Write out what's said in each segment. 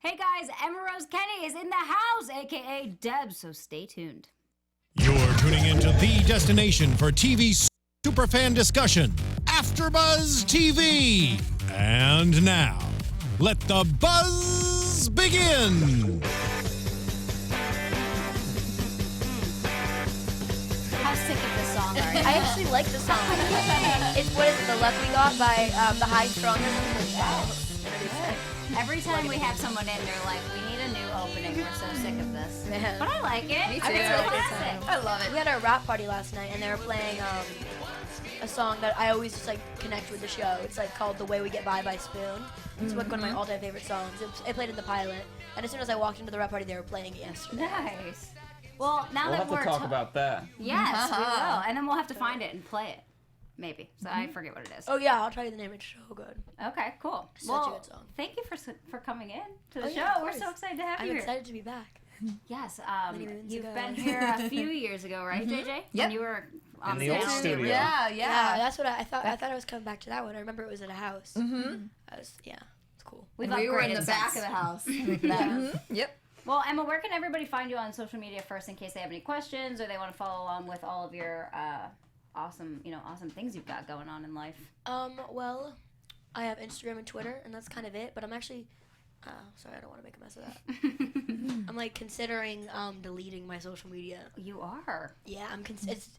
Hey guys, Emma Rose Kenney is in the house, aka Deb, so stay tuned. You're tuning into the destination for TV superfan discussion, AFTERBUZZ TV. And now, let the buzz begin. How sick of this song are you? I actually like the song. It's what is it, The Love We Got by the High Strongers. Every time we have someone in, they're like, we need a new opening. We're so sick of this. Yeah. But I like it. Me I mean, too. it's a classic. I love it. We had a rap party last night, and they were playing a song that I always just like connect with the show. It's like called "The Way We Get by Spoon." It's like one of my all-time favorite songs. It played in the pilot, and as soon as I walked into the rap party, they were playing it yesterday. Nice. Well, now We'll that have we're to talk about that. Yes, we will. And then we'll have to find it and play it. Maybe. So I forget what it is. Oh yeah, I'll tell you the name. It's so good. Okay, cool. Such a good song. Thank you for coming in to the Oh, show. yeah, of We're course. so excited to have I'm you here. excited to be back. Yes, Many moons you've ago. been here a few years ago, right, JJ? Yep. When you were on In the old stage. studio. Yeah. Yeah, that's what I thought. I thought I was coming back to that one. I remember it was at a house. Mm-hmm. It's cool. We've We were in upgraded the back since. of the house. Yep. Well, Emma, where can everybody find you on social media first, in case they have any questions or they want to follow along with all of your awesome things you've got going on in life? Well, I have Instagram and Twitter, and that's kind of it. But I'm actually, sorry, I don't want to make a mess of that. I'm like considering deleting my social media. You are. Yeah,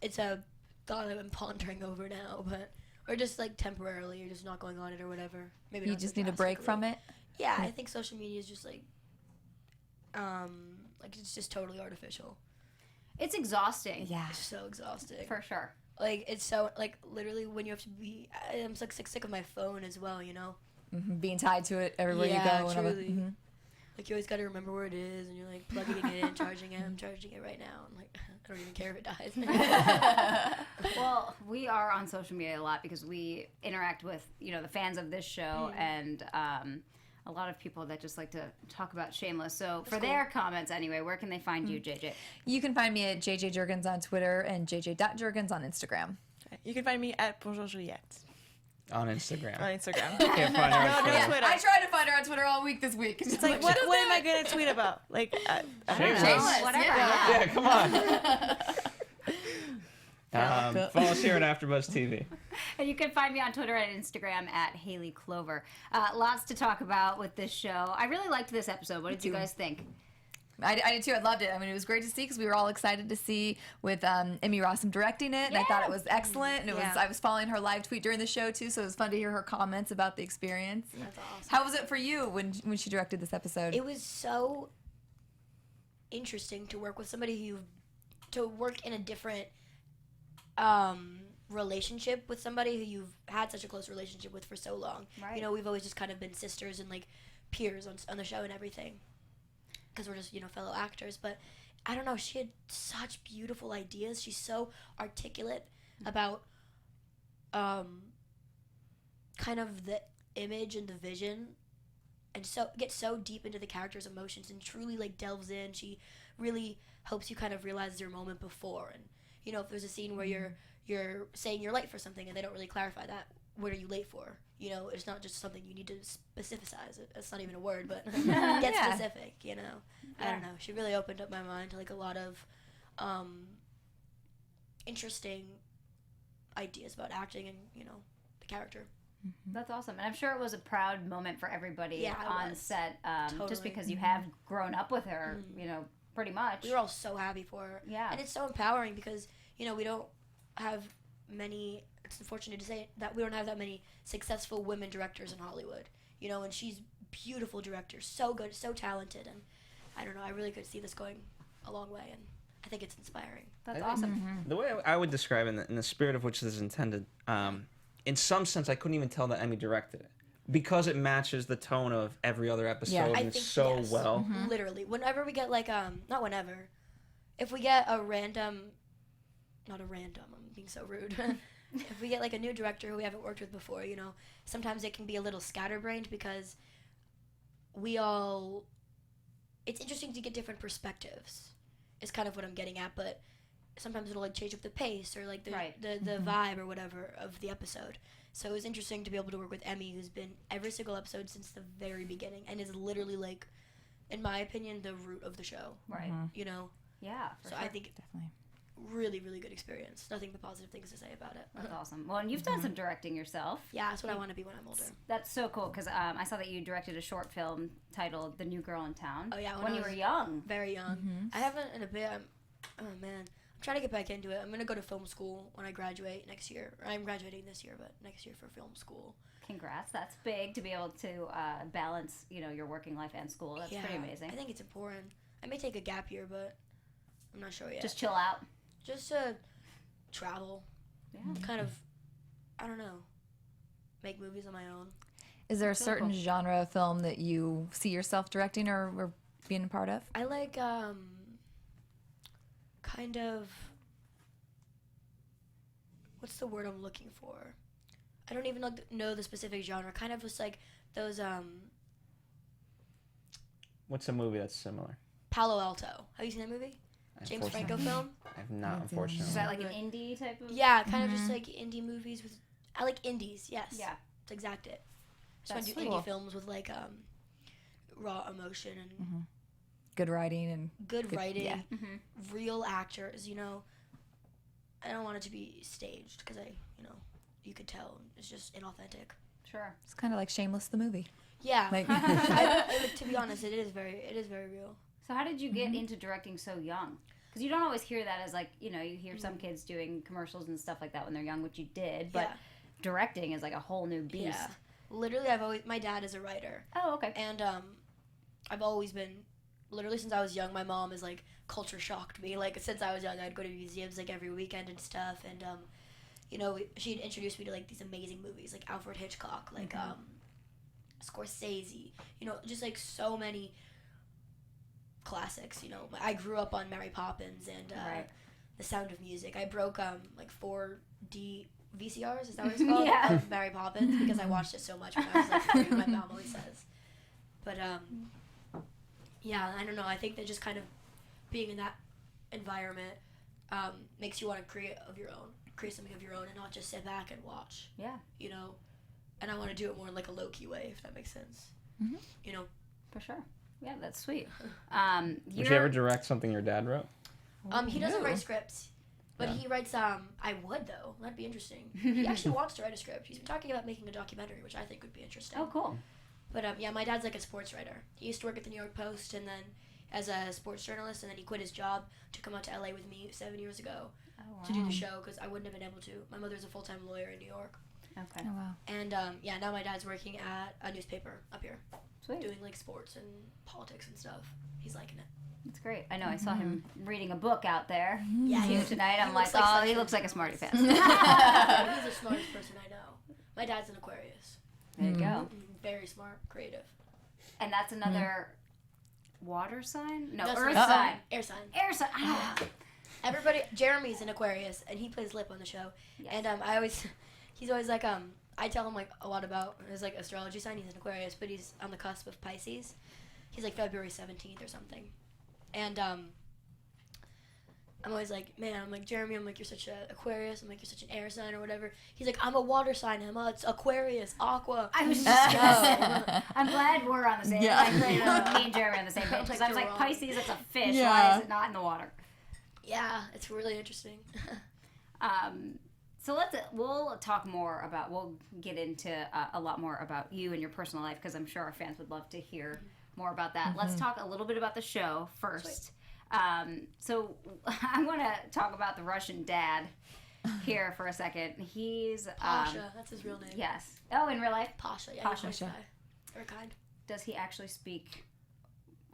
it's a thought I've been pondering over now, but or just like temporarily, or just not going on it or whatever. Maybe You not just so need a break from drastically. it. Yeah, I think social media is just like it's just totally artificial. It's exhausting. Yeah. It's so exhausting. For sure. Like it's so like literally when you have to be. I'm so sick of my phone as well. You know. Being tied to it everywhere Yeah, you go. and all that. truly. Like you always got to remember where it is, and you're like plugging it in, charging it. I'm charging it right now. I'm like, I don't even care if it dies. Well, we are on social media a lot because we interact with the fans of this show and a lot of people that just like to talk about Shameless. So for their comments anyway, where can they find you, JJ? You can find me at JJ Jurgens on Twitter and JJ.Jurgens on Instagram. You can find me at Bonjour Juliet On Instagram. on Instagram. Can't find her on No, Twitter. Twitter. I tried to find her on Twitter all week this week. It's like, what am I going to tweet about? Like, I don't know. Shameless. Whatever. Yeah, come on. Follow us here at AfterBuzz TV. And you can find me on Twitter and Instagram at Hayley Clover. Lots to talk about with this show. I really liked this episode. What did you guys think? I did too. I loved it. I mean, it was great to see because we were all excited to see with Emmy Rossum directing it, and I thought it was excellent. And it was I was following her live tweet during the show too, so it was fun to hear her comments about the experience. That's awesome. How was it for you when she directed this episode? It was so interesting to work with somebody to work in a different relationship with somebody who you've had such a close relationship with for so long. Right. You know, we've always just kind of been sisters and like peers on the show and everything because we're just fellow actors. But I don't know, she had such beautiful ideas. She's so articulate about kind of the image and the vision, and so gets so deep into the character's emotions and truly like delves in. She really helps you kind of realize your moment before, and if there's a scene where you're saying you're late for something and they don't really clarify that, what are you late for? It's not just something you need to specificize. It's not even a word, but get specific. I don't know. She really opened up my mind to like a lot of interesting ideas about acting and the character. That's awesome. And I'm sure it was a proud moment for everybody Yeah, it on was. set, Totally. just because you have grown up with her, pretty much. We were all so happy for her. Yeah. And it's so empowering because, we don't have many, it's unfortunate to say that we don't have that many successful women directors in Hollywood. And she's beautiful director, so good, so talented, and I don't know, I really could see this going a long way, and I think it's inspiring. That's awesome. The way I would describe it, in the spirit of which this is intended, in some sense, I couldn't even tell that Emmy directed it. Because it matches the tone of every other episode Yeah. and so yes, well. Literally. Whenever we get like, not whenever, if we get not a random, I'm being so rude. If we get like a new director who we haven't worked with before, sometimes it can be a little scatterbrained because it's interesting to get different perspectives is kind of what I'm getting at, but sometimes it'll like change up the pace or like the vibe or whatever of the episode. So it was interesting to be able to work with Emmy, who's been every single episode since the very beginning and is literally like in my opinion, the root of the show. Right. You know. Yeah. For So sure. I think Definitely. really, really good experience. Nothing but positive things to say about it. That's awesome. Well, and you've done some directing yourself. Yeah, that's what I want to be when I'm older. That's so cool because I saw that you directed a short film titled "The New Girl in Town." Oh, yeah, when you I were was young. Very young. I haven't in a bit. Oh man, I'm trying to get back into it. I'm gonna go to film school when I graduate next year. I'm graduating this year, but next year for film school. Congrats! That's big to be able to balance, your working life and school. That's pretty amazing. I think it's important. I may take a gap year, but I'm not sure yet. Just chill out. Just travel. Yeah. Kind of, I don't know, make movies on my own. Is there a certain genre of film that you see yourself directing or being a part of? I like kind of, what's the word I'm looking for? I don't even know the specific genre. Kind of just like those What's a movie that's similar? Palo Alto. Have you seen that movie? James Franco film? I have not, unfortunately. Is that like an indie type of? Yeah, kind of just like indie movies with. I like indies. Yes. Yeah. That's exact it. Just want That's to do cool. indie films with like raw emotion and Good writing and good writing, yeah. real actors. I don't want it to be staged because you could tell it's just inauthentic. Sure. it's kind of like Shameless the movie. Yeah. Like- To be honest, it is very real. So how did you get into directing so young? Because you don't always hear that as like, you hear some kids doing commercials and stuff like that when they're young, which you did, but Yeah. directing is like a whole new beast. Yeah. Literally, my dad is a writer, Oh, okay. and I've always been, literally since I was young, my mom is like culture shocked me. Like since I was young, I'd go to museums like every weekend and stuff, and she'd introduce me to like these amazing movies like Alfred Hitchcock, like Scorsese, just like so many classics. I grew up on Mary Poppins and Right. The Sound of Music. I broke like 4D VCRs, is that what it's called? Yeah. Of Mary Poppins, because I watched it so much when I was like 3, my mom always says. But yeah, I don't know. I think that just kind of being in that environment makes you want to create something of your own, and not just sit back and watch. Yeah. And I want to do it more in like a low key way, if that makes sense. For sure. Yeah, that's sweet. Would you ever direct something your dad wrote? He doesn't write scripts, but Yeah. he writes. I would though. That'd be interesting. He actually wants to write a script. He's been talking about making a documentary, which I think would be interesting. Oh, cool. But yeah, my dad's like a sports writer. He used to work at the New York Post, and then as a sports journalist, and then he quit his job to come out to LA with me 7 years ago to do the show because I wouldn't have been able to. My mother's a full-time lawyer in New York, Okay. Oh wow. and yeah, now my dad's working at a newspaper up here, Sweet. doing like sports and politics and stuff. He's liking it. That's great. I know. I saw him reading a book out there. Yeah, Too, tonight. I'm like, looks like oh, such he a- looks like a smarty pants. He's the smartest person I know. My dad's an Aquarius. There you go. Very smart, creative. And that's another water sign? No, No, earth sorry. sign. Air sign. Air sign. Ah. Everybody, Jeremy's an Aquarius, and he plays Lip on the show. Yes. And he's always like, I tell him like a lot about his like astrology sign. He's an Aquarius, but he's on the cusp of Pisces. He's like February 17th or something. And I'm always like, man, I'm like, Jeremy, I'm like, you're such an Aquarius. I'm like, you're such an air sign or whatever. He's like, I'm a water sign, Emma. It's Aquarius, Aqua. I was just No. I'm glad we're on the same Yeah. like, me and Jeremy are on the same page. Because I was like, You're wrong. Pisces, it's a fish. Why Yeah. is it not in the water? Yeah, it's really interesting. So we'll get into a lot more about you and your personal life because I'm sure our fans would love to hear more about that. Let's talk a little bit about the show first. So I want to talk about the Russian dad here for a second. He's Pasha, that's his real name. yes. Oh, in real life, Pasha, yeah. Pasha. He's a nice guy. Very kind. does he actually speak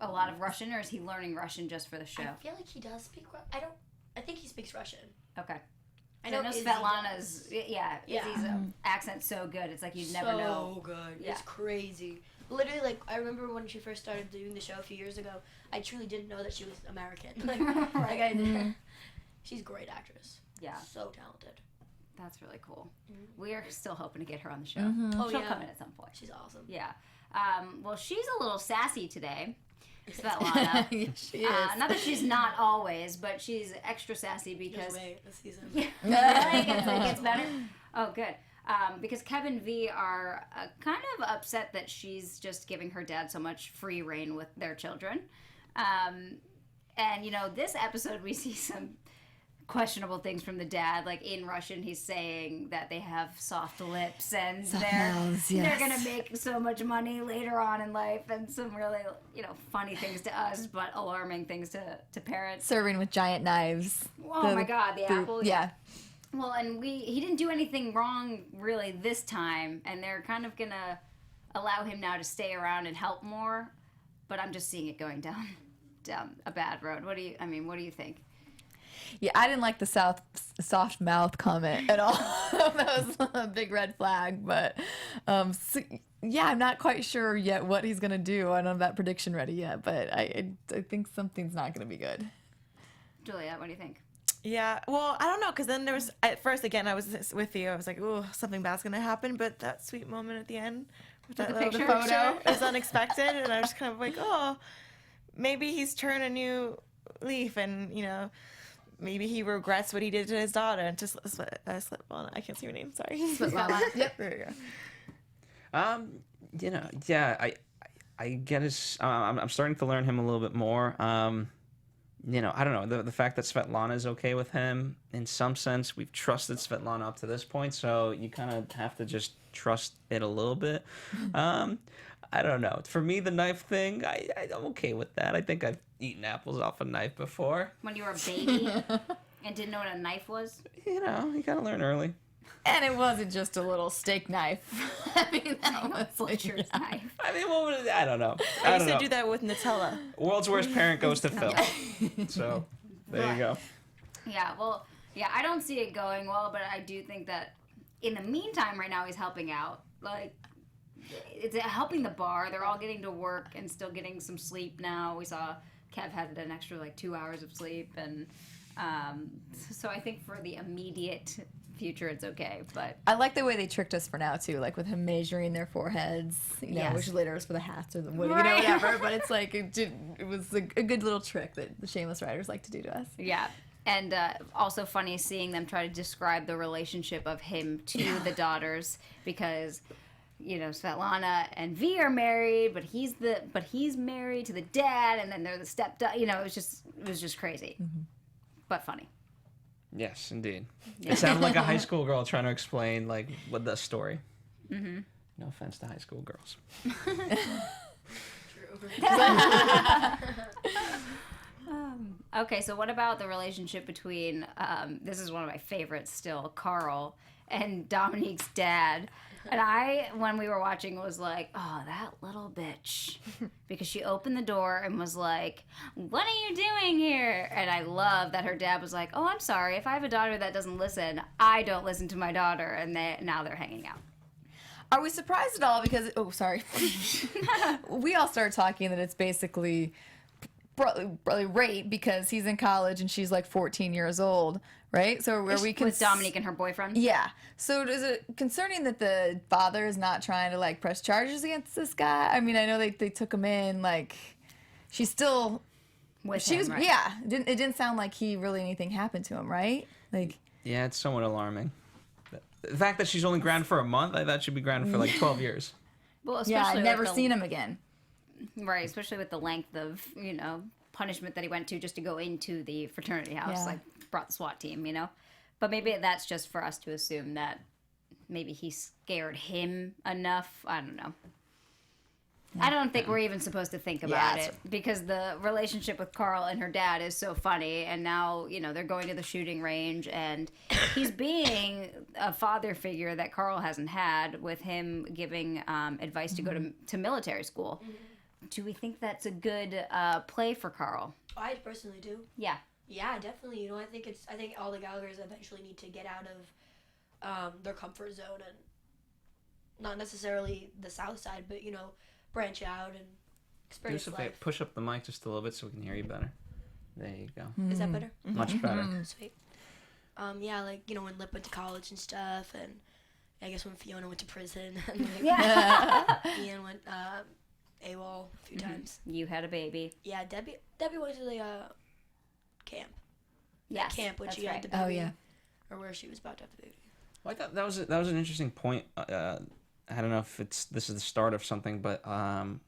a lot of Russian, or is he learning Russian just for the show? I feel like he does speak. I think he speaks Russian. Okay. I know Izzy Svetlana's does. yeah. Izzy's accent's so good. It's like you'd never know. So good. Yeah. It's crazy. Literally, like, I remember when she first started doing the show a few years ago, I truly didn't know that she was American. Like I did. She's a great actress. Yeah. So talented. That's really cool. We're still hoping to get her on the show. Oh, She'll yeah. come in at some point. She's awesome. Yeah. Well, she's a little sassy today, Svetlana. She is. Not that she's not always, but she's extra sassy because Just wait this season. it gets better. Oh, good. because Kev and V are kind of upset that she's just giving her dad so much free reign with their children. And, you know, this episode we see some questionable things from the dad. Like in Russian, he's saying that they have soft lips and they're gonna make so much money later on in life, and some really, you know, funny things to us but alarming things to parents. Serving with giant knives. Oh my God, the apple. Yeah. Well, and he didn't do anything wrong really this time, and they're kind of gonna allow him now to stay around and help more. But I'm just seeing it going down a bad road. What do you think? Yeah, I didn't like the soft mouth comment at all. That was a big red flag. But yeah, I'm not quite sure yet what he's gonna do. I don't have that prediction ready yet, but I think something's not gonna be good. Juliet, what do you think? Yeah, well, I don't know, because then there was, at first, again, I was with you. I was like, ooh, something bad's going to happen. But that sweet moment at the end with that little photo is unexpected. And I was kind of like, oh, maybe he's turned a new leaf and, you know, maybe he regrets what he did to his daughter. And just Svetlana, I can't see your name, sorry. Svetlana. Yep. There you go. You know, yeah, I get his, I'm starting to learn him a little bit more. You know, I don't know, the fact that Svetlana is okay with him, in some sense, we've trusted Svetlana up to this point, so you kind of have to just trust it a little bit. I don't know. For me, the knife thing, I'm okay with that. I think I've eaten apples off a knife before. When you were a baby and didn't know what a knife was? You know, you gotta learn early. And it wasn't just a little steak knife. I mean, that was butcher's knife. I mean, what was it? I don't know. I used to do that with Nutella. World's worst parent goes to Phil. So, there you go. Yeah, well, yeah, I don't see it going well, but I do think that in the meantime, right now, he's helping out. Like, it's helping the bar. They're all getting to work and still getting some sleep now. We saw Kev had an extra, 2 hours of sleep. And so I think for the immediate future, it's okay. But I like the way they tricked us for now, too. Like, with him measuring their foreheads, you know, Yes. which later is for the hats or the wood, Right. you know, whatever. But it's like, it was a good little trick that the Shameless writers like to do to us. yeah. And also funny seeing them try to describe the relationship of him to the daughters, because, you know, Svetlana and V are married, but he's married to the dad, and then they're the stepdad. You know, it was just crazy, but funny. Yes, indeed. It sounded like a high school girl trying to explain, what the story. Mm-hmm. No offense to high school girls. Okay, so what about the relationship between, this is one of my favorites still, Carl and Dominique's dad? And when we were watching, was like, oh, that little bitch. Because she opened the door and was like, what are you doing here? And I love that her dad was like, oh, I'm sorry. If I have a daughter that doesn't listen, I don't listen to my daughter. And now they're hanging out. Are we surprised at all? Because, oh, sorry. We all started talking that it's basically probably rape because he's in college and she's 14 years old, right? So where we can with Dominique and her boyfriend. Yeah. So is it concerning that the father is not trying to press charges against this guy? I mean, I know they took him in, she's still with him, right? Yeah. It didn't sound like anything happened to him, right? Yeah, it's somewhat alarming. The fact that she's only grounded for a month, I thought she'd be grounded for 12 years. Well, especially yeah, I've never seen him again. Right, especially with the length of, punishment that he went to just to go into the fraternity house, Yeah. Brought the SWAT team, But maybe that's just for us to assume that maybe he scared him enough. I don't know. I don't think we're even supposed to think about it because the relationship with Carl and her dad is so funny, and now, they're going to the shooting range, and he's being a father figure that Carl hasn't had, with him giving advice to go to military school. Do we think that's a good play for Carl? I personally do. Yeah. Yeah, definitely. I think all the Gallaghers eventually need to get out of their comfort zone, and not necessarily the South Side, but branch out and experience life. Push up the mic just a little bit so we can hear you better. There you go. Is that better? Much better. Sweet. Yeah, when Lip went to college and stuff, and I guess when Fiona went to prison, and Ian went AWOL a few times. You had a baby. Yeah, Debbie went to the camp. Yes, Camp when that's she had right. the baby. Oh, yeah. Or where she was about to have the baby. Well, I thought that was an interesting point. I don't know if this is the start of something, but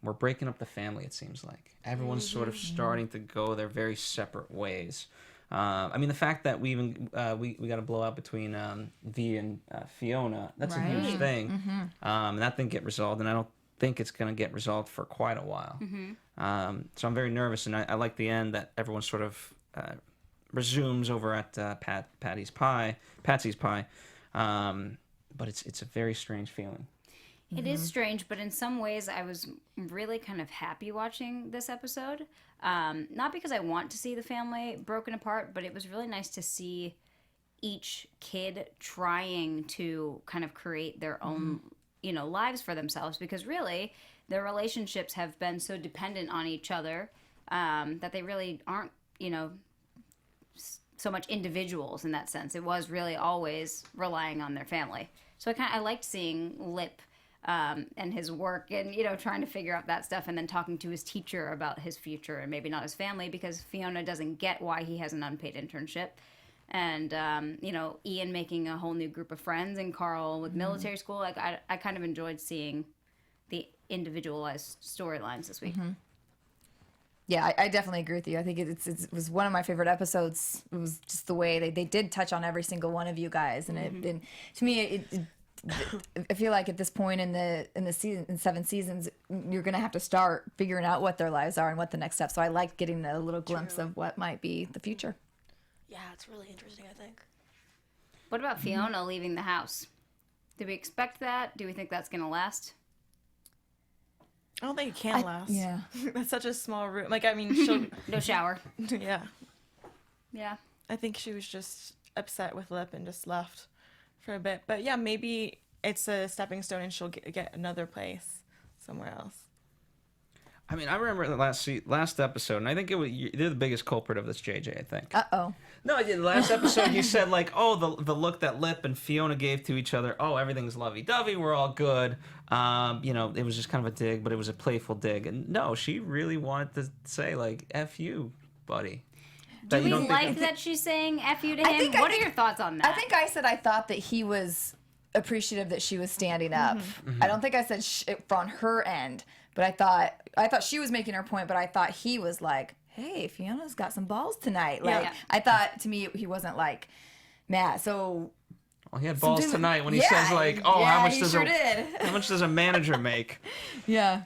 we're breaking up the family. It seems like everyone's sort of starting to go their very separate ways. I mean, the fact that we even we got a blowout between V and Fiona, that's a huge thing. And that didn't get resolved, and I don't think it's going to get resolved for quite a while. So I'm very nervous, and I like the end that everyone sort of resumes over at Patsy's Pie. But it's a very strange feeling. It is strange, but in some ways I was really kind of happy watching this episode. Not because I want to see the family broken apart, but it was really nice to see each kid trying to kind of create their own, lives for themselves, because really their relationships have been so dependent on each other that they really aren't, so much individuals in that sense. It was really always relying on their family. So I liked seeing Lip and his work and, trying to figure out that stuff, and then talking to his teacher about his future and maybe not his family, because Fiona doesn't get why he has an unpaid internship. And, Ian making a whole new group of friends, and Carl with military school. I kind of enjoyed seeing the individualized storylines this week. Yeah, I definitely agree with you. I think it was one of my favorite episodes. It was just the way they did touch on every single one of you guys, and and to me, I feel like at this point in the season, in 7 seasons, you're gonna have to start figuring out what their lives are and what the next step. So I liked getting a little glimpse of what might be the future. Yeah, it's really interesting, I think. What about Fiona leaving the house? Did we expect that? Do we think that's gonna last? I don't think it can last. Yeah. That's such a small room. Like, I mean, she'll... No shower. Yeah. Yeah. I think she was just upset with Lip and just left for a bit. But yeah, maybe it's a stepping stone and she'll get another place somewhere else. I mean, I remember the last episode, and I think they're the biggest culprit of this, JJ, I think. Uh-oh. No, in the last episode, you said, like, oh, the look that Lip and Fiona gave to each other, oh, everything's lovey-dovey, we're all good. It was just kind of a dig, but it was a playful dig. And no, she really wanted to say, like, F you, buddy. Do we like that she's saying F you to him? What are your thoughts on that? I think I said I thought that he was appreciative that she was standing up. I don't think I said on her end, but I thought she was making her point, but I thought he was like, hey, Fiona's got some balls tonight. Like, I thought, to me, he wasn't like, mad. So... Well, he had balls tonight when he says, like, oh, how much does a manager make? Yeah.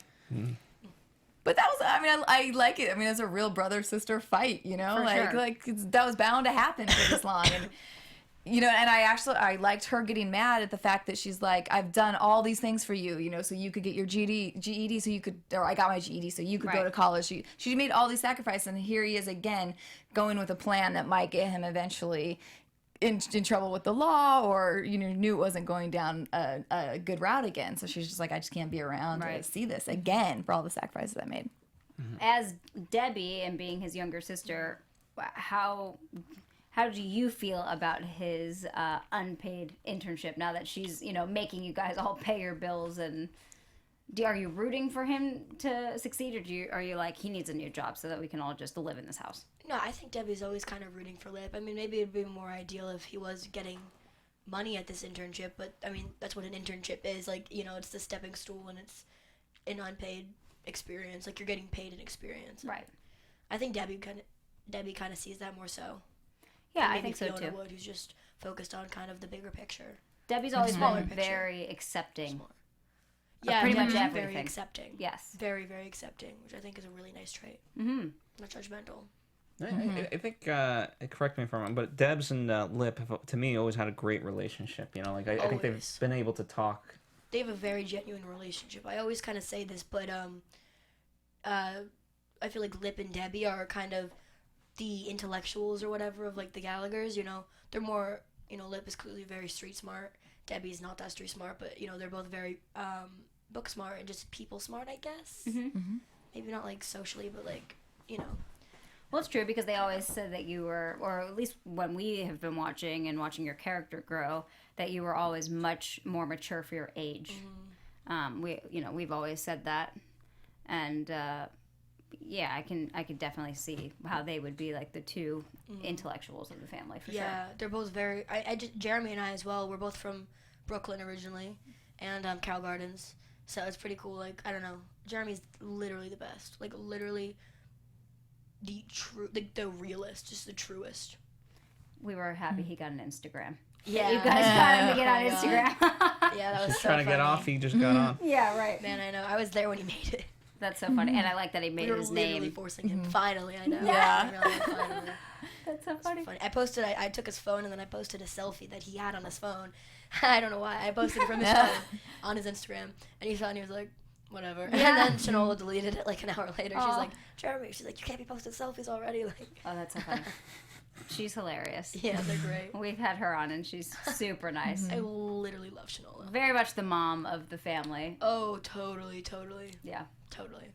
But that was, I mean, I like it. I mean, it's a real brother-sister fight, For sure. That was bound to happen for this long. And, and I liked her getting mad at the fact that she's like, I've done all these things for you, so you could get your GED, so you could, or I got my GED, so you could go to college. She made all these sacrifices, and here he is again going with a plan that might get him eventually in trouble with the law, or knew it wasn't going down a good route again. So she's just like, I just can't be around to see this again for all the sacrifices I made. As Debbie, and being his younger sister, how do you feel about his unpaid internship now that she's making you guys all pay your bills? And are you rooting for him to succeed, or are you like, he needs a new job so that we can all just live in this house? No, I think Debbie's always kind of rooting for Lip. I mean, maybe it'd be more ideal if he was getting money at this internship, but I mean, that's what an internship is. Like, it's the stepping stool, and it's an unpaid experience. Like, you're getting paid an experience. Right. I think Debbie kind of sees that more so. Yeah, I think so Fiona too. Wood, who's just focused on kind of the bigger picture. Debbie's always been very accepting. Yeah, pretty much very everything. accepting. Yes. Very, very accepting, which I think is a really nice trait. Not judgmental. I think, correct me if I'm wrong, but Debs and Lip have, to me, always had a great relationship. I think they've been able to talk. They have a very genuine relationship. I always kind of say this, but I feel like Lip and Debbie are kind of the intellectuals or whatever of, like, the Gallaghers. They're more, Lip is clearly very street smart. Debbie's not that street smart, but, they're both very book smart and just people smart, I guess. Maybe not, like, socially, but, like, Well, it's true, because they always said that you were, or at least when we have been watching your character grow, that you were always much more mature for your age. We've always said that, and yeah, I could definitely see how they would be like the two intellectuals of the family for sure. Yeah, they're both very. Jeremy and I as well. We're both from Brooklyn originally, and Carroll Gardens. So it's pretty cool. Like, I don't know, Jeremy's literally the best. Like, literally the realest, just the truest. We were happy he got an Instagram. Yeah, You guys got him to get on Instagram. Yeah, that was Just so trying to get funny. off, he just got on. Yeah, right. Man, I know. I was there when he made it. That's so funny. And I like that he made We were his literally name. forcing him. Finally, I know. Yeah. Really, finally. That's so funny. Funny. I took his phone and then I posted a selfie that he had on his phone. I don't know why. I posted it from his phone on his Instagram, and he saw it and he was like, whatever. Yeah. And then Shanola deleted it like an hour later. She's like, Jeremy, she's like, you can't be posting selfies already. Like, Oh, that's so funny. She's hilarious. yeah, they're great. We've had her on, and she's super nice. I literally love Shanola. Very much the mom of the family. Oh, totally, totally, Yeah. totally.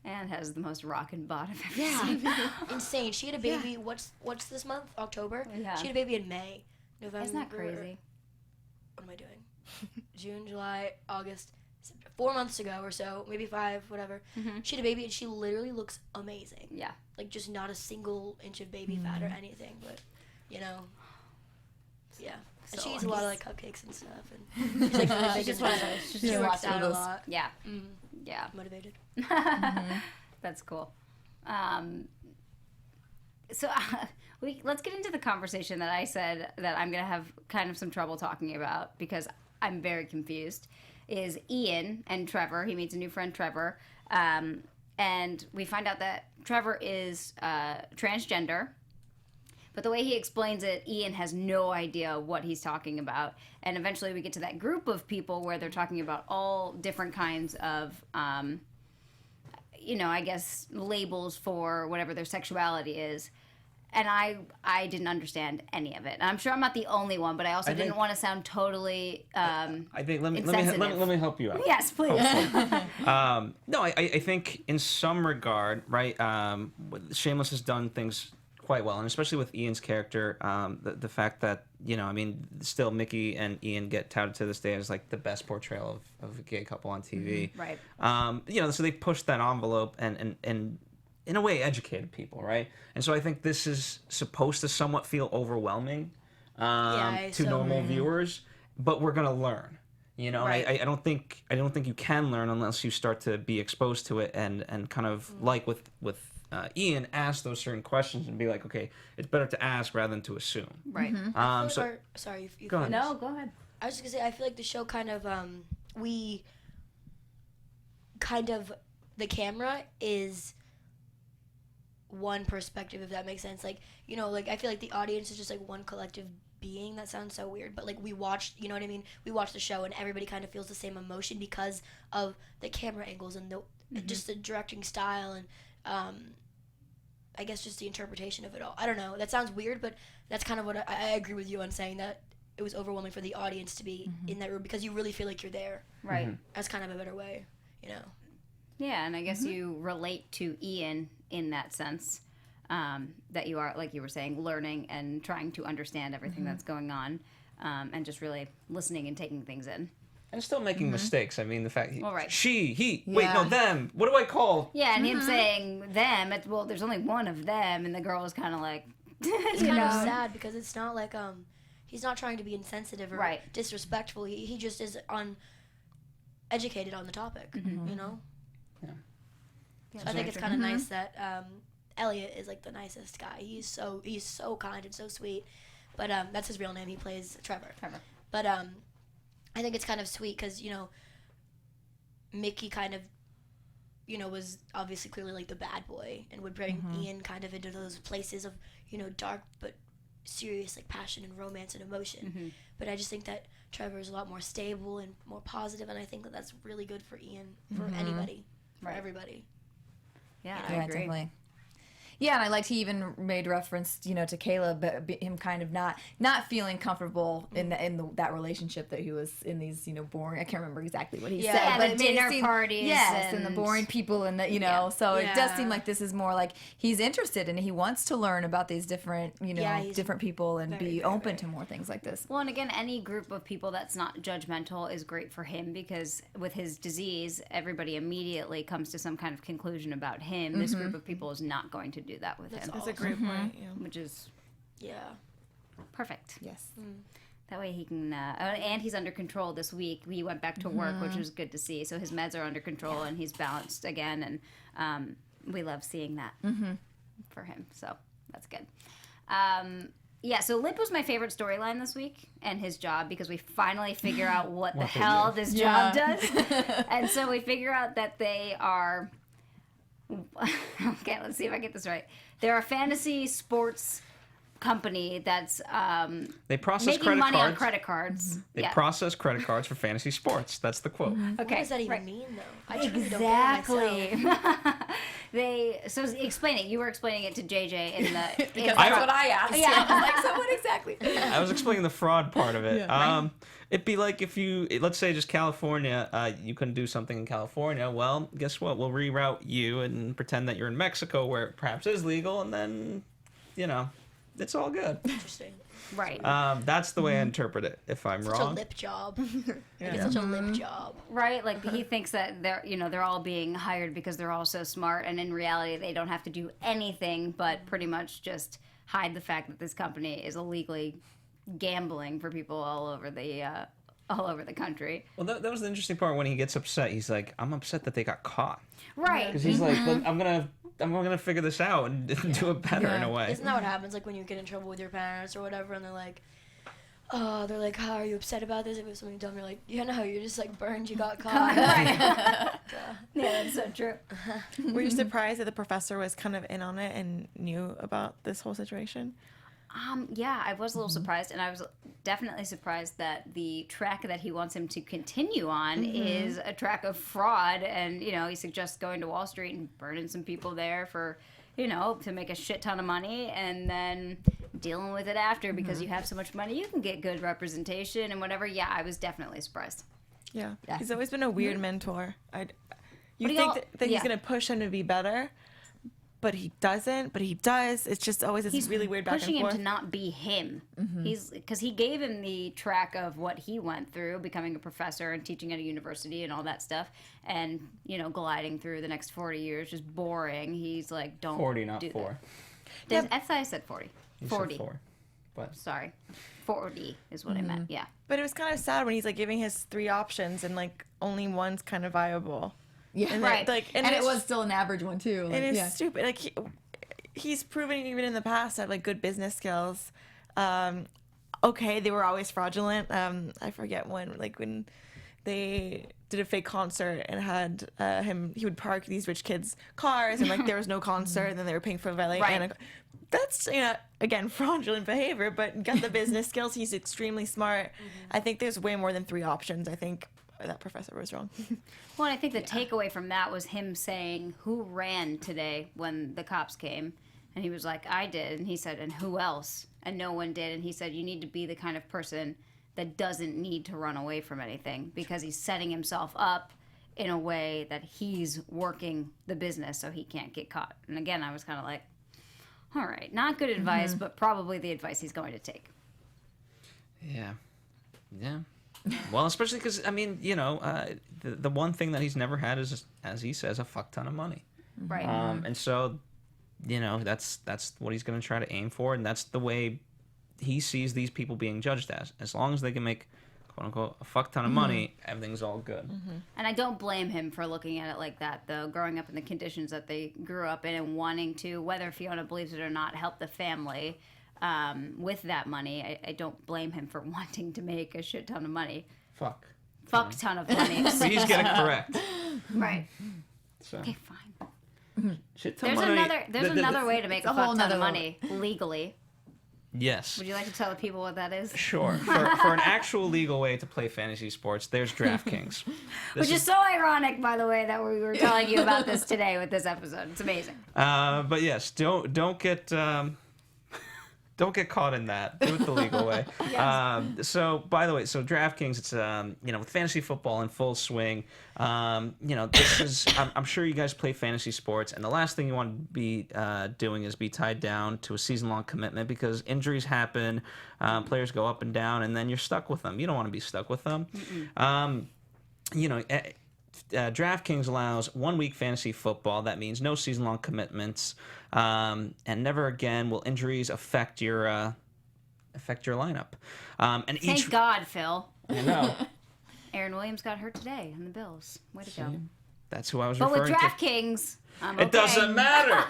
And has the most rockin' bod I've ever seen. Insane. She had a baby. What's this month? October. Yeah. She had a baby in May, November. Isn't that crazy? What am I doing? June, July, August, September. 4 months ago or so, maybe 5, whatever. She had a baby and she literally looks amazing. Yeah. Like, just not a single inch of baby fat or anything, but, you know, yeah. And So she eats a lot of, like, cupcakes and stuff, and she's, like, really big into that. She works out a lot. Yeah. Yeah. Motivated. That's cool. So let's get into the conversation that I said that I'm going to have kind of some trouble talking about because I'm very confused. Is Ian and Trevor. He meets a new friend, Trevor. And we find out that Trevor is transgender. But the way he explains it, Ian has no idea what he's talking about. And eventually we get to that group of people where they're talking about all different kinds of, I guess, labels for whatever their sexuality is. And I didn't understand any of it. And I'm sure I'm not the only one, but I also didn't want to sound totally I think let me help you out. Yes, please. No, I think in some regard, right, Shameless has done things quite well, and especially with Ian's character, the fact that, still Mickey and Ian get touted to this day as like the best portrayal of a gay couple on TV. Right. So they pushed that envelope and in a way educated people, right? And so I think this is supposed to somewhat feel overwhelming to normal viewers, but we're gonna learn. Right. I don't think you can learn unless you start to be exposed to it and kind of like with Ian, ask those certain questions and be like, okay, it's better to ask rather than to assume. Right. Sorry, you go ahead. No, go ahead. I was just gonna say, I feel like the show kind of, the camera is one perspective, if that makes sense. Like, I feel like the audience is just like one collective being. That sounds so weird, but like we watched, you know what I mean? We watched the show and everybody kind of feels the same emotion because of the camera angles and just the directing style and, I guess just the interpretation of it all. I don't know. That sounds weird, but that's kind of what I agree with you on saying that it was overwhelming for the audience to be in that room because you really feel like you're there. Right. That's kind of a better way, Yeah, and I guess you relate to Ian in that sense, that you are, like you were saying, learning and trying to understand everything that's going on, and just really listening and taking things in. And still making mistakes. I mean, the fact right. she, he, wait, no, them. What do I call? Yeah, and him saying them, there's only one of them, and the girl was kind of like, It's kind of sad because it's not like, he's not trying to be insensitive or disrespectful. He just is uneducated on the topic, Yeah. So I think it's kind of nice that Elliot is like the nicest guy. He's so kind and so sweet. But that's his real name. He plays Trevor. But I think it's kind of sweet because, Mickey kind of, was obviously clearly like the bad boy and would bring Ian kind of into those places of, dark but serious, like passion and romance and emotion. But I just think that Trevor is a lot more stable and more positive, and I think that that's really good for Ian, for anybody, for everybody. Yeah, I agree. Definitely. Yeah, and I liked he even made reference, to Kayla, but him kind of not feeling comfortable in that relationship that he was in these, boring. I can't remember exactly what he said, but the dinner parties, yes, and the boring people, and so it does seem like this is more like he's interested and he wants to learn about these different, different people and be open to more things like this. Well, and again, any group of people that's not judgmental is great for him because with his disease, everybody immediately comes to some kind of conclusion about him. This group of people is not going to do that with him. That's a great point. Yeah. Which is perfect. Yes. That way he can, and he's under control this week. He went back to work, which was good to see. So his meds are under control and he's balanced again. And we love seeing that for him. So that's good. So Lip was my favorite storyline this week and his job because we finally figure out what the hell this job does. And so we figure out that they are, okay, let's see if I get this right. They're a fantasy sports company that's they process making credit money cards. on credit cards. They process credit cards for fantasy sports. That's the quote. Okay, What does that even mean, though? I truly exactly. don't get it myself. So explain it. You were explaining it to JJ in the Because that's what I asked. Yeah. I was like, so what exactly? I was explaining the fraud part of it. It'd be like if you, let's say just California, you couldn't do something in California. Well, guess what? We'll reroute you and pretend that you're in Mexico where it perhaps is legal, and then, it's all good. Interesting. Right. That's the way I interpret it. If I'm Such wrong. a lip job. It's such a lip job. Right, like he thinks that they're all being hired because they're all so smart, and in reality they don't have to do anything but pretty much just hide the fact that this company is illegally gambling for people all over the country. Well, that was the interesting part when he gets upset. He's like, "I'm upset that they got caught." Right. Because he's like, "But I'm gonna figure this out and do it better in a way." Isn't that what happens, like, when you get in trouble with your parents or whatever, and they're like, how are you upset about this? If it was something dumb, you're like, no, you're just, like, burned, you got caught. Yeah, that's so true. Were you surprised that the professor was kind of in on it and knew about this whole situation? Yeah, I was a little surprised, and I was definitely surprised that the track that he wants him to continue on is a track of fraud, and, he suggests going to Wall Street and burning some people there for, to make a shit ton of money, and then dealing with it after because you have so much money, you can get good representation and whatever. Yeah, I was definitely surprised. Yeah. He's always been a weird mentor. You But think that he's going to push him to be better, but he doesn't, but he does. It's just always this really weird back and forth. Pushing him to not be him. Because he gave him the track of what he went through, becoming a professor and teaching at a university and all that stuff, and, gliding through the next 40 years, just boring. He's like, don't 40, not do 4. That. I thought I said 40. You 40. said 4. But Sorry. 40 is what I meant, yeah. But it was kind of sad when he's like giving his 3 options and like only one's kind of viable. Yeah, and right. And it was still an average one too. And it's stupid. Like he's proven even in the past to have like good business skills. Okay, they were always fraudulent. I forget when they did a fake concert and had he would park these rich kids' cars and like there was no concert and then they were paying for valet. Right. And that's again fraudulent behavior, but got the business skills. He's extremely smart. I think there's way more than 3 options. I think that professor was wrong. Well, and I think the takeaway from that was him saying, who ran today when the cops came? And he was like, I did. And he said, and who else? And no one did. And he said, you need to be the kind of person that doesn't need to run away from anything because he's setting himself up in a way that he's working the business so he can't get caught. And again, I was kind of like, all right, not good advice, but probably the advice he's going to take. Yeah. Well, especially because, the one thing that he's never had is, as he says, a fuck ton of money. Right. And so, that's what he's going to try to aim for, and that's the way he sees these people being judged as. As long as they can make, quote unquote, a fuck ton of money, everything's all good. And I don't blame him for looking at it like that, though, growing up in the conditions that they grew up in and wanting to, whether Fiona believes it or not, help the family. With that money, I don't blame him for wanting to make a shit ton of money. Fuck ton of money. Please get it correct. Right. So. Okay, fine. Shit ton of money. There's another way to make a fuck ton of money legally. Yes. Would you like to tell the people what that is? Sure. For an actual legal way to play fantasy sports, there's DraftKings. Which is so ironic, by the way, that we were telling you about this today with this episode. It's amazing. But yes, don't get caught in that. Do it the legal way. So, by the way, DraftKings, it's with fantasy football in full swing. This is. I'm sure you guys play fantasy sports, and the last thing you want to be doing is be tied down to a season-long commitment because injuries happen, players go up and down, and then you're stuck with them. You don't want to be stuck with them. DraftKings allows 1 week fantasy football. That means no season-long commitments, and never again will injuries affect your lineup. Thank God, Phil. I know. Aaron Williams got hurt today on the Bills. Way to go. That's who I was But with referring to. DraftKings, I'm okay. It doesn't matter.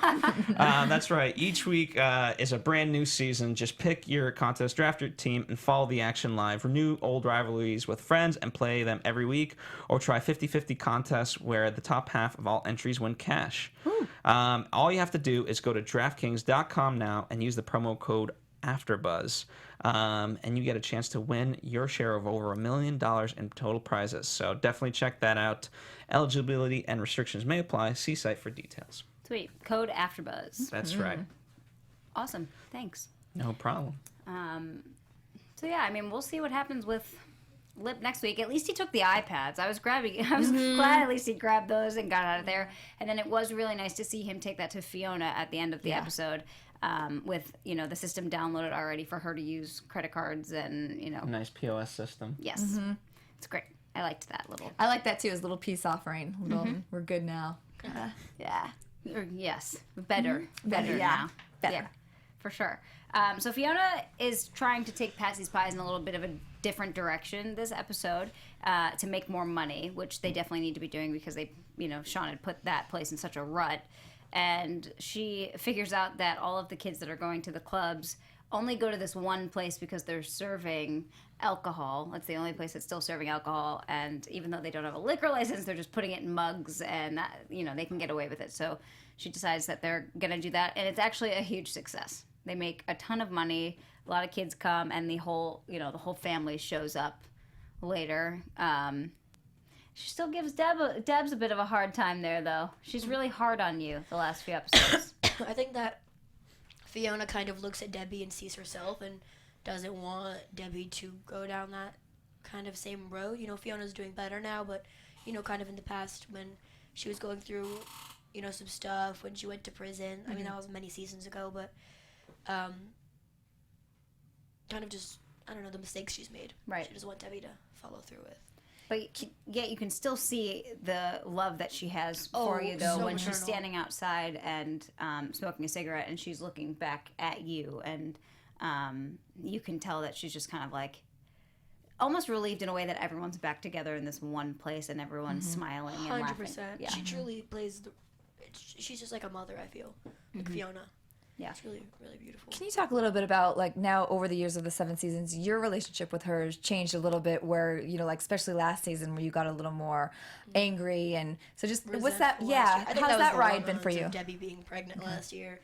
That's right. Each week is a brand new season. Just pick your contest, draft your team, and follow the action live. Renew old rivalries with friends and play them every week. Or try 50-50 contests where the top half of all entries win cash. All you have to do is go to DraftKings.com now and use the promo code AFTERBUZZ. And you get a chance to win your share of over $1 million in total prizes. So definitely check that out. Eligibility and restrictions may apply. See site for details. Sweet. Code AFTERBUZZ. That's right. Awesome. Thanks. No problem. So yeah, I mean, we'll see what happens with Lip next week. At least he took the iPads. I was glad at least he grabbed those and got out of there. And then it was really nice to see him take that to Fiona at the end of the episode. With the system downloaded already for her to use credit cards and Nice POS system. Yes, it's great. I liked that little. I like that too, as a little peace offering. We're good now. Yeah. Yes. Better Better, now. Better. Yeah, for sure. So Fiona is trying to take Patsy's Pies in a little bit of a different direction this episode to make more money, which they definitely need to be doing because they, Sean had put that place in such a rut. And she figures out that all of the kids that are going to the clubs only go to this one place because they're serving alcohol. That's the only place that's still serving alcohol. And even though they don't have a liquor license, they're just putting it in mugs and, they can get away with it. So she decides that they're going to do that. And it's actually a huge success. They make a ton of money. A lot of kids come and the whole family shows up later. She still gives Debs a bit of a hard time there, though. She's really hard on you the last few episodes. I think that Fiona kind of looks at Debbie and sees herself and doesn't want Debbie to go down that kind of same road. Fiona's doing better now, but, kind of in the past when she was going through, some stuff, when she went to prison. I mean, that was many seasons ago, but kind of just, I don't know, the mistakes she's made. Right. She doesn't want Debbie to follow through with. But yet you can still see the love that she has for you, though, so when she's maternal. standing outside and smoking a cigarette and she's looking back at you. And you can tell that she's just kind of like almost relieved in a way that everyone's back together in this one place and everyone's smiling and laughing. 100%. Yeah. She truly plays she's just like a mother, I feel. Like Fiona. Yeah. It's really, really beautiful. Can you talk a little bit about, like, now over the years of the 7 seasons, your relationship with her has changed a little bit where, especially last season where you got a little more angry and so just, what's that, Resentful last year. I think how's was that the ride long been for runs you? of Debbie being pregnant last year.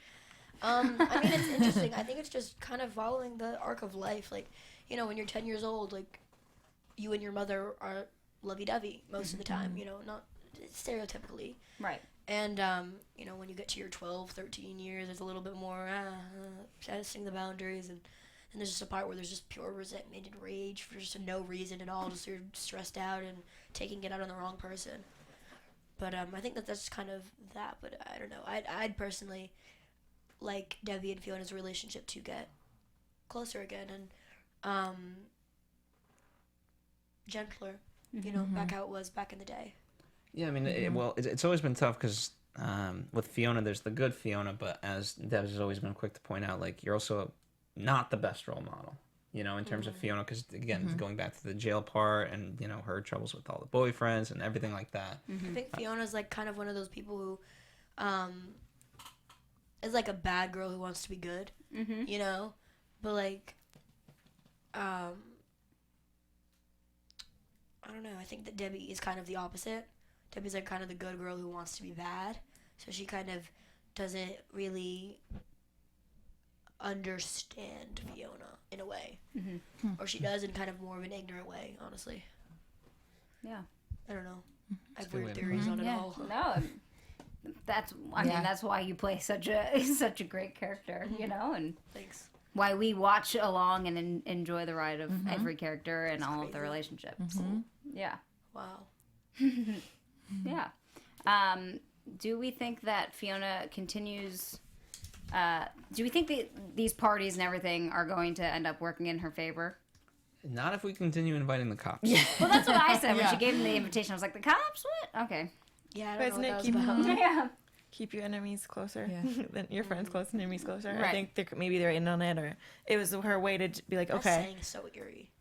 I mean, it's interesting. I think it's just kind of following the arc of life. Like, when you're 10 years old, like, you and your mother are lovey-dovey most of the time, not stereotypically. Right. And, when you get to your 12, 13 years, there's a little bit more testing the boundaries. And there's just a part where there's just pure resentment and rage for just no reason at all. Just you're stressed out and taking it out on the wrong person. But I think that's kind of that. But I don't know. I'd personally like Debbie and Fiona's relationship to get closer again and gentler, back how it was back in the day. Yeah, I mean, it's always been tough because with Fiona, there's the good Fiona, but as Debs has always been quick to point out, like, you're also not the best role model, in terms of Fiona, because, again, going back to the jail part and, her troubles with all the boyfriends and everything like that. I think Fiona's, like, kind of one of those people who is, like, a bad girl who wants to be good, But, like, I don't know. I think that Debbie is kind of the opposite. Debbie's like kind of the good girl who wants to be bad. So she kind of doesn't really understand Fiona in a way. Or she does in kind of more of an ignorant way, honestly. Yeah. I don't know. I have good way weird to theories on it Yeah. all. No, I mean, that's why you play such a great character, you know, and Thanks. why we watch along and enjoy the ride of every character and all of the crazy. relationships. Yeah. Wow. Yeah. Do we think that Fiona continues? Do we think that these parties and everything are going to end up working in her favor? Not if we continue inviting the cops. Well, that's what I said when she gave him the invitation. I was like, the cops? What? Okay. Yeah, I But don't know what isn't that it was about. Yeah. Keep your enemies closer Yeah. than your friends closer and enemies closer. Right. I think maybe they're in on it, or it was her way to be like, That okay, saying is so eerie.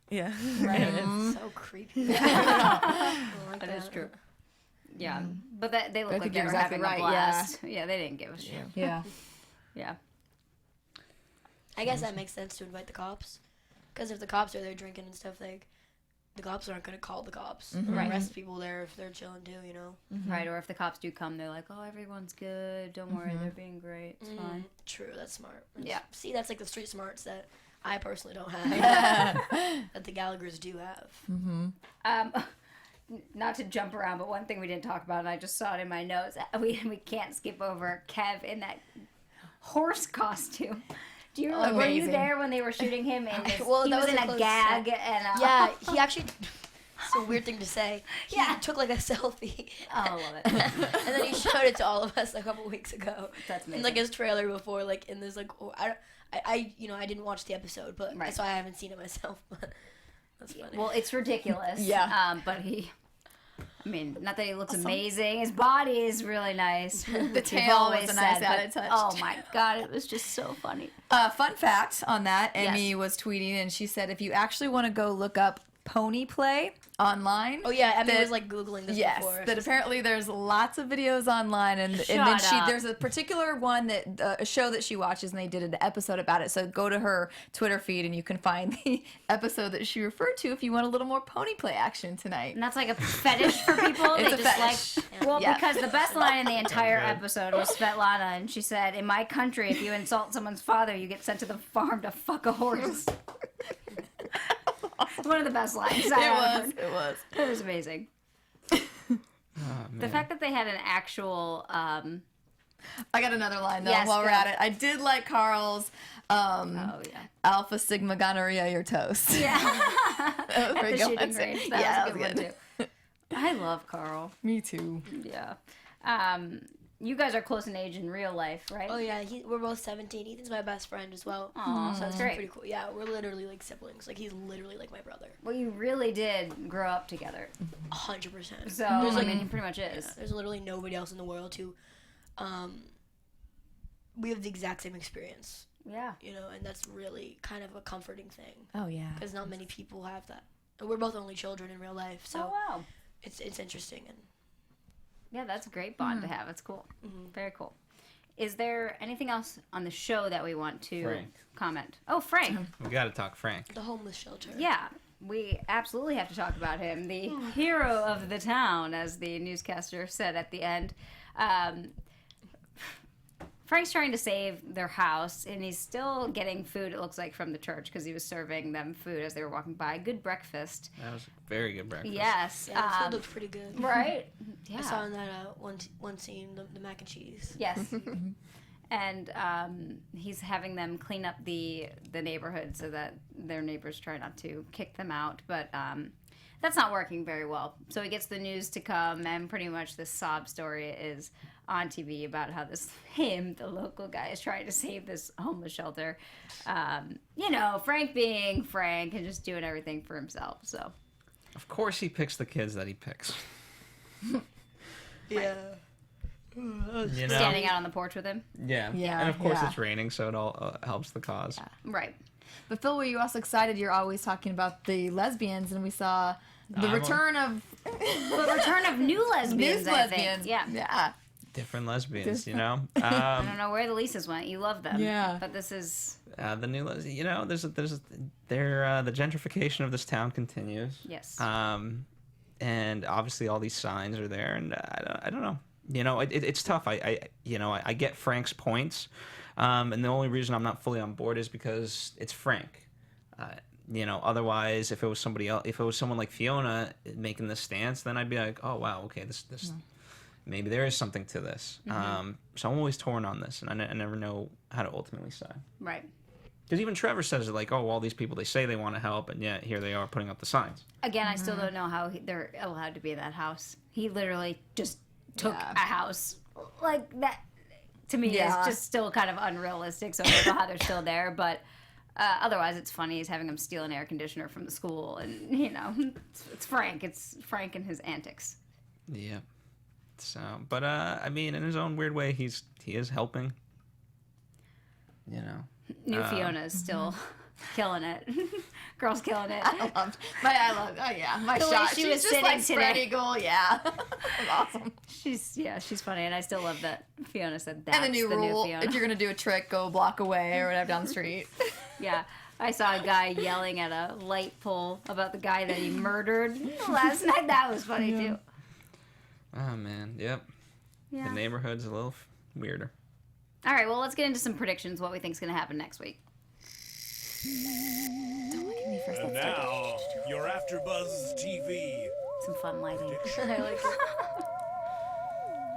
yeah, Right. It's- So creepy. I like That is that. true. Yeah. But they look I like think they you're were exactly having right, a blast. Yeah, they didn't give a shit. Yeah. Yeah. I guess that makes sense to invite the cops. Because if the cops are there drinking and stuff, like, the cops aren't going to call the cops. Or Right. arrest people there if they're chilling too, you know? Right, or if the cops do come, they're like, oh, everyone's good. Don't worry, they're being great. It's fine. True, that's smart. Yeah. See, that's like the street smarts that I personally don't have. That the Gallaghers do have. Not to jump around, but one thing we didn't talk about, and I just saw it in my notes, we can't skip over Kev in that horse costume. Do you remember? Were you Amazing. there when they were shooting him? And Well, he that was was in a a close gag and Yeah, he actually... It's a weird thing to say. He Yeah. took like a selfie. Oh, I love it. And then he showed it to all of us a couple weeks ago. That's In amazing. like his trailer before, like in this like I I didn't watch the episode, but Right. so I haven't seen it myself. But that's funny. Well, it's ridiculous. Yeah. But I mean, not that he looks amazing. His body is really nice. The tail was a nice added touch. Oh my god, it was just so funny. Fun fact on that, Yes. Emmy was tweeting and she said if you actually want to go look up pony play online. Oh yeah, Emmy that- was like googling this Yes, before. that apparently there's lots of videos online, and then Shut up. there's a particular one that a show that she watches, and they did an episode about it. So go to her Twitter feed, and you can find the episode that she referred to if you want a little more pony play action tonight. And that's like a fetish for people. It's They a just fetish. like, well, Yeah. because the best line in the entire episode was Svetlana, and she said, "In my country, if you insult someone's father, you get sent to the farm to fuck a horse." It's one of the best lines. It was. It was amazing. Oh, The man. fact that they had an actual, I got another line though Yes, while we're go. at it. I did like Carl's oh yeah, Alpha Sigma Gonorrhea, your toast. yeah, That was at pretty the good shooting one. range. That Yeah, was a good one too. I love Carl. Me too. Yeah. You guys are close in age in real life, right? Oh yeah, we're both 17. Ethan's my best friend as well. Aw, So that's great. pretty cool. Yeah, we're literally like siblings. Like he's literally like my brother. Well, you really did grow up together. 100%. So, There's I like mean, he pretty much is. there's literally nobody else in the world who we have the exact same experience, Yeah. you know, and that's really kind of a comforting thing Oh yeah. because not many people have that. And we're both only children in real life, so Oh, wow. it's interesting. And Yeah, that's a great bond to have. It's cool. Very cool. Is there anything else on the show that we want to Frank. comment? Oh, Frank. We got to talk Frank. the homeless shelter. Yeah, we absolutely have to talk about him. The hero of the town, as the newscaster said at the end. Frank's trying to save their house, and he's still getting food, it looks like, from the church because he was serving them food as they were walking by. Good breakfast. That was a very good breakfast. Yes. Yeah, the food looked pretty good. right? I saw Yeah. in that one scene the mac and cheese. Yes. And he's having them clean up the neighborhood so that their neighbors try not to kick them out. But that's not working very well. So he gets the news to come, and pretty much this sob story is on TV about how the local guy, is trying to save this homeless shelter. You know, Frank being Frank and just doing everything for himself. So Of course he picks the kids that he picks. Yeah. You know? standing out on the porch with him. Yeah. Yeah, And of course yeah. it's raining, so it all helps the cause. Right. But Phil, were you also excited? You're always talking about the lesbians, and we saw the I'm return of The return of new lesbians, I think. Yeah. Yeah. Different lesbians, you know? I don't know where the Lisa's went. You love them. Yeah. But this is... The new, you know, the gentrification of this town continues. Yes. And obviously all these signs are there, and I don't know. it's tough. I get Frank's points, and the only reason I'm not fully on board is because it's Frank. Otherwise, if it was somebody else, if it was someone like Fiona making this stance, then I'd be like, oh wow, okay, this maybe there is something to this. So I'm always torn on this, and I never know how to ultimately side. Right. Because even Trevor says it, like, oh, all these people, they say they want to help, and yet here they are putting up the signs. Again, I still don't know how they're allowed to be in that house. He literally just took a house like that. To me, is just still kind of unrealistic. So I don't know how they're still there, but otherwise, it's funny. He's having him steal an air conditioner from the school, and it's Frank. It's Frank and his antics. Yeah. So, but I mean, in his own weird way, he is helping. New Fiona is still killing it. Girl's killing it. I love my The way shot. she She's was just sitting like spread today. eagle, yeah. Awesome. She's funny, and I still love that Fiona said that. And the new rule, Fiona. if you're gonna do a trick, go a block away or whatever down the street. Yeah. I saw a guy yelling at a light pole about the guy that he murdered last night. That was funny too. Oh man, yep. Yeah. The neighborhood's a little weirder. All right, well, let's get into some predictions. What we think's going to happen next week. Don't look at me first. And now, your AfterBuzz TV. Some fun lighting. I like it.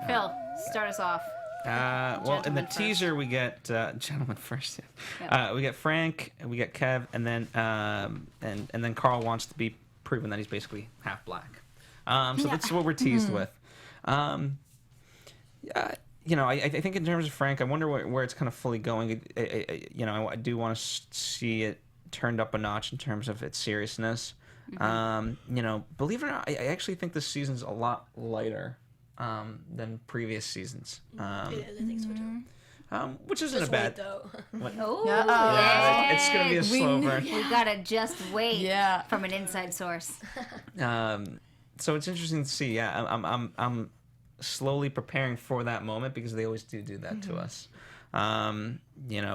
Phil, start us off. Well, in the Gentlemen teaser, we get gentlemen first. Yep. We get Frank, we get Kev, and then Carl wants to be proven that he's basically half black. So that's what we're teased with. I think in terms of Frank, I wonder where it's kind of fully going. I do want to see it turned up a notch in terms of its seriousness. Believe it or not, I actually think this season's a lot lighter than previous seasons. I think so too. Which isn't Just a bad. wait, though. Oh, Yeah, it's gonna be a slow burn. We got to just wait Yeah. from an inside source. So it's interesting to see. Yeah, I'm slowly preparing for that moment because they always do that to us. I didn't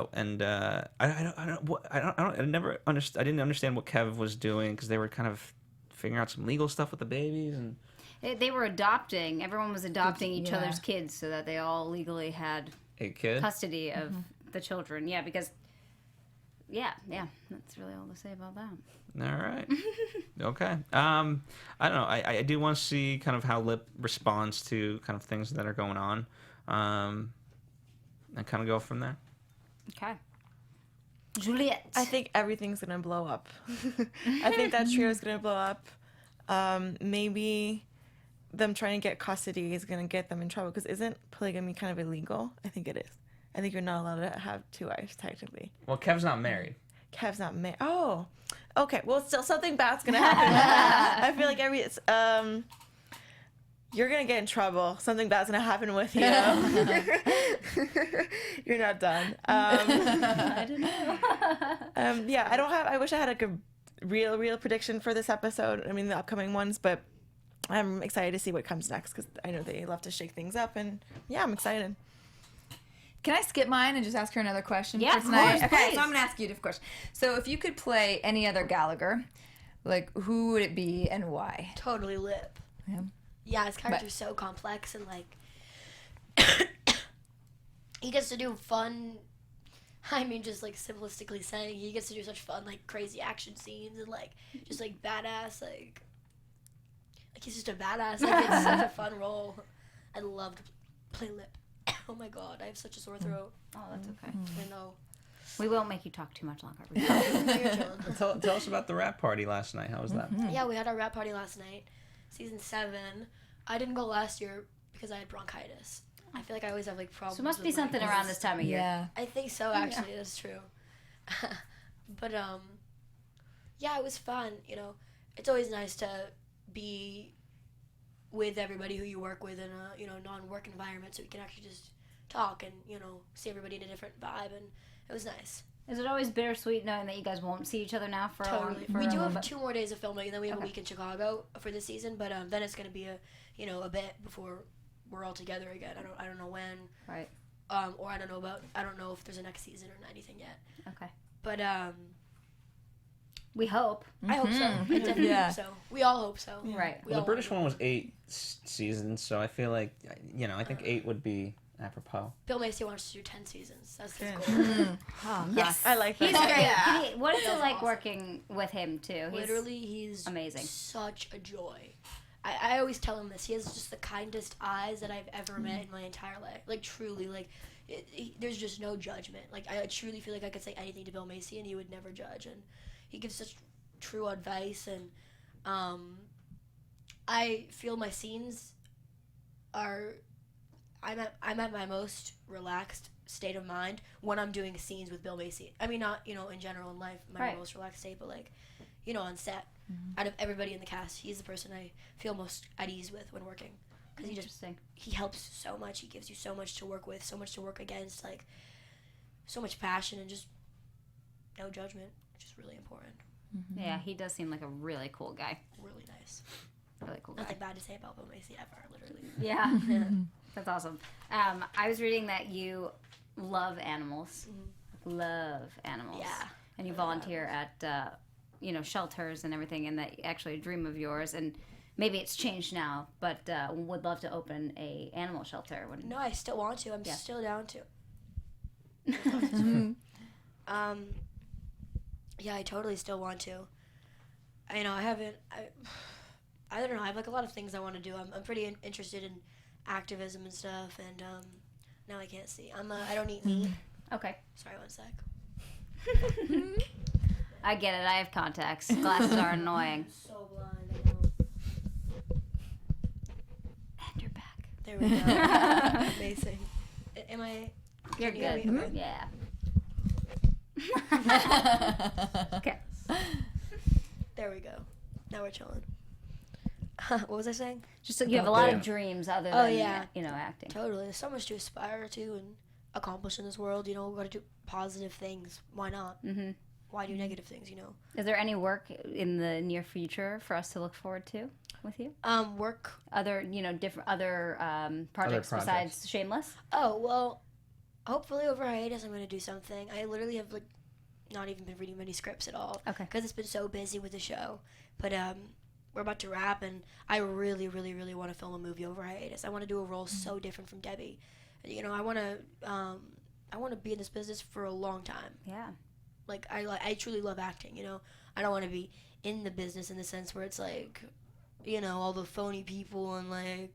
understand what Kev was doing because they were kind of figuring out some legal stuff with the babies and. They were adopting. Everyone was adopting each other's kids so that they all legally had A kid? custody of the children. Yeah, because. Yeah, that's really all to say about that. All right. Okay. I don't know. I do want to see kind of how Lip responds to kind of things that are going on, and kind of go from there. Okay. Juliet. I think everything's gonna blow up. I think that trio is gonna blow up. Maybe them trying to get custody is gonna get them in trouble because isn't polygamy kind of illegal? I think it is. I think you're not allowed to have two wives technically. Well, Kev's not married. Kev's not married. Oh, okay. Well, still something bad's gonna happen. I feel like you're gonna get in trouble. Something bad's gonna happen with you. You're not done. I don't know. Yeah, I wish I had like a real prediction for this episode. I mean, the upcoming ones, but I'm excited to see what comes next because I know they love to shake things up, and yeah, I'm excited. Can I skip mine and just ask her another question Yeah, for of tonight? course, Okay, please. so I'm gonna ask you a different question. So if you could play any other Gallagher, like who would it be and why? Totally Lip. Yeah, his character's so complex and like he gets to do fun. I mean, just like simplistically saying, he gets to do such fun, like crazy action scenes and like just like badass, like he's just a badass. Like it's such a fun role. I love to play Lip. Oh my god, I have such a sore throat. Oh, that's okay. I know. We won't make you talk too much longer. You're chilling. Tell us about the rap party last night. How was that? Yeah, we had our rap party last night, season 7. I didn't go last year because I had bronchitis. I feel like I always have like problems. So it must be with my something voice. around this time of year. Yeah. I think so, actually. That's true. But yeah, it was fun. It's always nice to be with everybody who you work with in a non-work environment, so you can actually just talk and see everybody in a different vibe, and it was nice. Is it always bittersweet knowing that you guys won't see each other now for Totally. for We a do little have bit? 2 more days of filming, and then we have Okay. a week in Chicago for this season. But then it's gonna be a bit before we're all together again. I don't know when. Right. Or I don't know if there's a next season or anything yet. Okay. But We hope. I hope so. I definitely Yeah. hope so. We all hope so. Right. We Well, the all British hope. one was 8 seasons, so I feel like, I think 8 would be apropos. Bill Macy wants to do 10 seasons. That's his Yeah. goal. Oh, Yes. I like that. He's great. Yeah. What is it That's like awesome. working with him too? Literally, he's amazing. Such a joy. I always tell him this. He has just the kindest eyes that I've ever met in my entire life. Like, truly, like, there's just no judgment. Like, I truly feel like I could say anything to Bill Macy and he would never judge. And he gives such true advice. And I feel my scenes are... I'm at my most relaxed state of mind when I'm doing scenes with Bill Macy. I mean, not, in general in life, my Right. most relaxed state, but, like, on set. Out of everybody in the cast, he's the person I feel most at ease with when working. Because he helps so much. He gives you so much to work with, so much to work against, like, so much passion and just no judgment, which is really important. Yeah, he does seem like a really cool guy. Really nice. Really cool guy. Nothing bad to say about Bill Macy ever, literally. Yeah. That's awesome. I was reading that you love animals. Love animals. Yeah. And you volunteer at, shelters and everything, and that actually a dream of yours. And maybe it's changed now, but would love to open a animal shelter. No, I still want to. I'm still down to. Yeah, I totally still want to. I haven't. I don't know. I have like a lot of things I want to do. I'm pretty interested in activism and stuff, and now I can't see. I don't eat meat. Okay. Sorry, one sec. I get it. I have contacts. Glasses are annoying. So blind. I know. And you're back. There we go. Amazing. Am I? You're Can you hear good. me? Okay. Yeah. Okay. There we go. Now we're chilling. What was I saying? Just so you have a lot of dreams other than, Oh, yeah. Acting. Totally. There's so much to aspire to and accomplish in this world. We got to do positive things. Why not? Mm-hmm. Why do negative things? Is there any work in the near future for us to look forward to with you? Work. Other, different other projects besides Shameless? Oh well, hopefully over hiatus I'm gonna do something. I literally have not even been reading many scripts at all. Okay. Because it's been so busy with the show. But we're about to wrap, and I really, really, really want to film a movie over hiatus. I want to do a role so different from Debbie. I want to be in this business for a long time. Yeah. I truly love acting. I don't want to be in the business in the sense where it's like, all the phony people and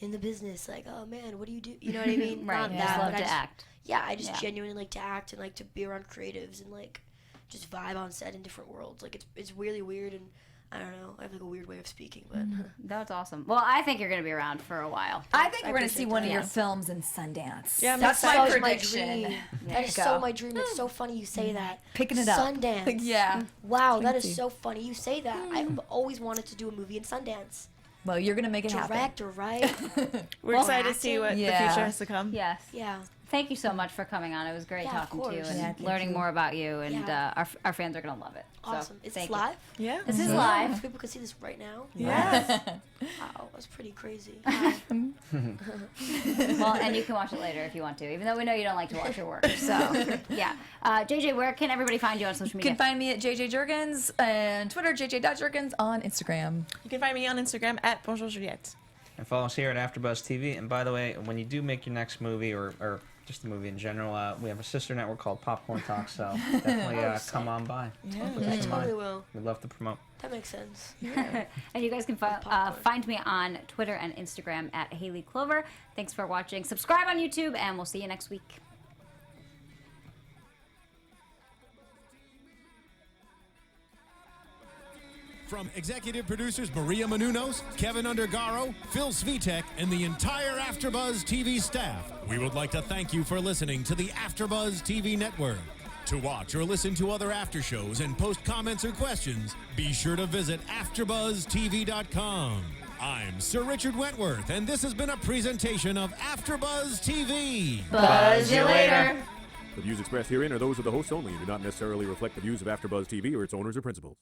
in the business, oh man, what do you do? You know what I mean? Right. Not You that, just love but to act. Yeah, I just genuinely like to act and like to be around creatives and just vibe on set in different worlds. It's really weird, and I don't know. I have a weird way of speaking, but That's awesome. Well, I think you're going to be around for a while. I think we're going to see appreciate one of that. your films in Sundance. Yeah, that's so my is prediction. dream. There That you is go. so my dream. It's so funny you say that. Picking it up. Sundance. Yeah. Wow, that Crazy. is so funny you say that. I've always wanted to do a movie in Sundance. Well, you're going to make it happen. Direct or write. We're excited to see what Yeah. the future has to come. Yes. Yeah. Thank you so much for coming on. It was great Yeah, of talking to you course. and Yeah, thank learning you. more about you. And Yeah. our fans are going to love it. So, Awesome. Is thank this you. live? Yeah. This is live. People can see this right now. Yeah. Wow, that's pretty crazy. Well, and you can watch it later if you want to, even though we know you don't like to watch your work. So, yeah. JJ, where can everybody find you on social You media? can find me at JJ Jurgens and Twitter, JJ.Jurgens, on Instagram. You can find me on Instagram at Bonjour Juliet. And follow us here at AfterBuzz TV. And by the way, when you do make your next movie or just a movie in general, we have a sister network called Popcorn Talk, so definitely come on by. Yeah. I totally will. We'd love to promote. That makes sense. And you guys can find me on Twitter and Instagram at Hayley Clover. Thanks for watching. Subscribe on YouTube, and we'll see you next week. From executive producers Maria Menounos, Kevin Undergaro, Phil Svitek, and the entire AfterBuzz TV staff, we would like to thank you for listening to the AfterBuzz TV network. To watch or listen to other after shows and post comments or questions, be sure to visit AfterBuzzTV.com. I'm Sir Richard Wentworth, and this has been a presentation of AfterBuzz TV. Buzz you later. The views expressed herein are those of the hosts only and do not necessarily reflect the views of AfterBuzz TV or its owners or principals.